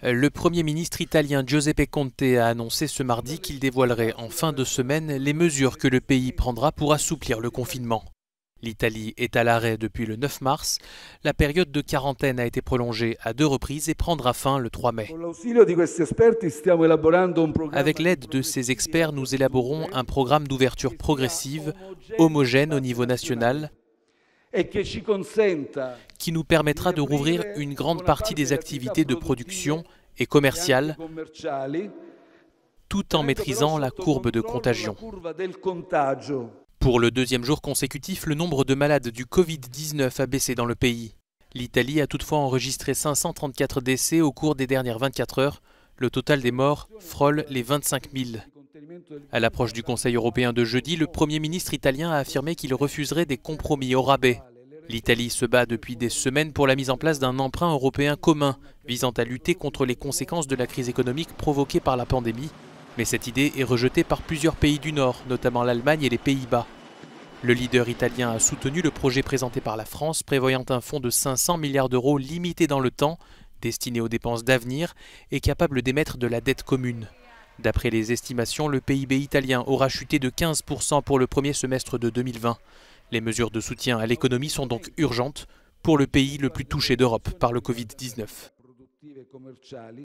Le Premier ministre italien Giuseppe Conte a annoncé ce mardi qu'il dévoilerait en fin de semaine les mesures que le pays prendra pour assouplir le confinement. L'Italie est à l'arrêt depuis le 9 mars. La période de quarantaine a été prolongée à 2 reprises et prendra fin le 3 mai. Avec l'aide de ces experts, nous élaborons un programme d'ouverture progressive, homogène au niveau national, qui nous permettra de rouvrir une grande partie des activités de production et commerciales, tout en maîtrisant la courbe de contagion. Pour le deuxième jour consécutif, le nombre de malades du Covid-19 a baissé dans le pays. L'Italie a toutefois enregistré 534 décès au cours des dernières 24 heures. Le total des morts frôle les 25 000. À l'approche du Conseil européen de jeudi, le Premier ministre italien a affirmé qu'il refuserait des compromis au rabais. L'Italie se bat depuis des semaines pour la mise en place d'un emprunt européen commun visant à lutter contre les conséquences de la crise économique provoquée par la pandémie. Mais cette idée est rejetée par plusieurs pays du Nord, notamment l'Allemagne et les Pays-Bas. Le leader italien a soutenu le projet présenté par la France, prévoyant un fonds de 500 milliards d'euros limité dans le temps, destiné aux dépenses d'avenir et capable d'émettre de la dette commune. D'après les estimations, le PIB italien aura chuté de 15% pour le premier semestre de 2020. Les mesures de soutien à l'économie sont donc urgentes pour le pays le plus touché d'Europe par le Covid-19.